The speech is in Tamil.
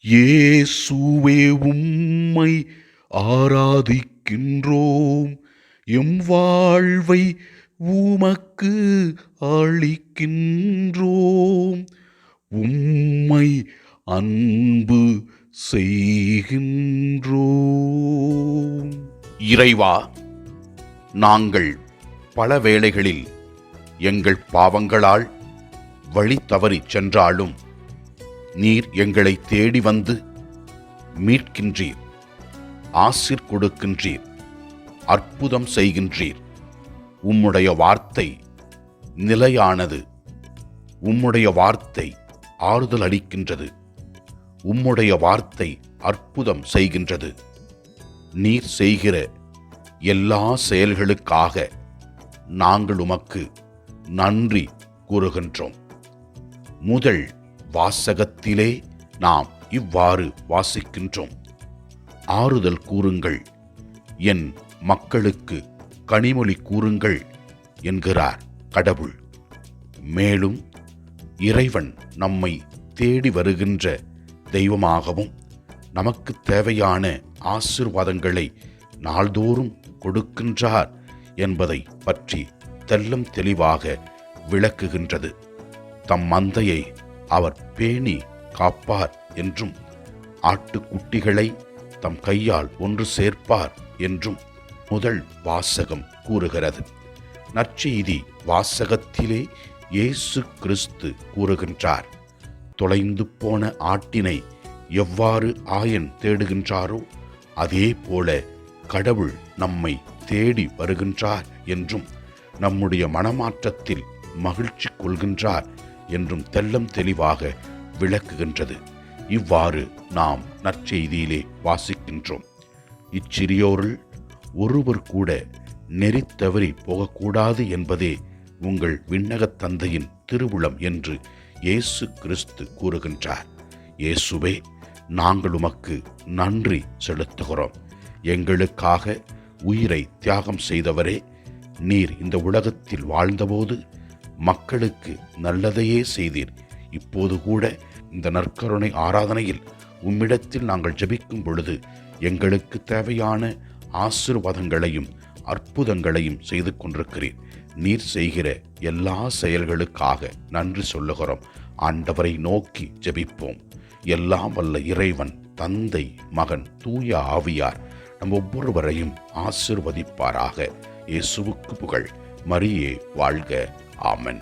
இயேசுவே உம்மை ஆராதிக்கின்றோம், எம் வாழ்வை உமக்கு அளிக்கின்றோம், உம்மை அன்பு செய்கின்றோம். இறைவா, நாங்கள் பல வேளைகளில் எங்கள் பாவங்களால் வழி தவறிச் சென்றாலும் நீர் எங்களை தேடி வந்து மீட்கின்றீர், ஆசீர் கொடுக்கின்றீர், அற்புதம் செய்கின்றீர். உம்முடைய வார்த்தை நிலையானது, உம்முடைய வார்த்தை ஆறுதல் அளிக்கின்றது, உம்முடைய வார்த்தை அற்புதம் செய்கின்றது. நீர் செய்கிற எல்லா செயல்களுக்காக நாங்கள் உமக்கு நன்றி கூறுகின்றோம். முதல் வாசகத்திலே நாம் இவ்வாறு வாசிக்கின்றோம்: ஆறுதல் கூறுங்கள், என் மக்களுக்கு கனிமொழி கூறுங்கள் என்கிறார் கடவுள். மேலும் இறைவன் நம்மை தேடி வருகின்ற தெய்வமாகவும் நமக்கு தேவையான ஆசீர்வாதங்களை நாள்தோறும் கொடுக்கின்றார் என்பதை பற்றி தெல்லம் தெளிவாக விளக்குகின்றது. தம் மந்தையை அவர் பேணி காப்பார் என்றும், ஆட்டுக்குட்டிகளை தம் கையால் ஒன்று சேர்ப்பார் என்றும் முதல் வாசகம் கூறுகிறது. நற்செய்தி வாசகத்திலே இயேசு கிறிஸ்து கூறுகின்றார்: தொலைந்து போன ஆட்டினை எவ்வாறு ஆயன் தேடுகின்றாரோ அதே போல கடவுள் நம்மை தேடி வருகின்றார் என்றும், நம்முடைய மனமாற்றத்தில் மகிழ்ச்சி கொள்கின்றார் என்றும் தெல்லம் தெளிவாக விளக்குகின்றது. இவ்வாறு நாம் நற்செய்தியிலே வாசிக்கின்றோம்: இச்சிறியோரில் ஒருவர் கூட நெறி தவறி போகக்கூடாது என்பதே உங்கள் விண்ணகத் தந்தையின் திருவுளம் என்று இயேசு கிறிஸ்து கூறுகின்றார். இயேசுவே, நாங்கள் உமக்கு நன்றி செலுத்துகிறோம். எங்களுக்காக உயிரை தியாகம் செய்தவரே, நீர் இந்த உலகத்தில் வாழ்ந்தபோது மக்களுக்கு நல்லதையே செய்தீர். இப்போது கூட இந்த நற்கருணை ஆராதனையில் உம்மிடத்தில் நாங்கள் ஜெபிக்கும் பொழுது எங்களுக்கு தேவையான ஆசீர்வாதங்களையும் அற்புதங்களையும் செய்து கொண்டிருக்கிறீர். நீர் செய்கிற எல்லா செயல்களுக்காக நன்றி சொல்லுகிறோம். ஆண்டவரை நோக்கி ஜெபிப்போம். எல்லாம் வல்ல இறைவன், தந்தை, மகன், தூய ஆவியார் நம் ஒவ்வொருவரையும் ஆசீர்வதிப்பாராக. இயேசுவுக்கு புகழ். மரியே வாழ்க. ஆமென்.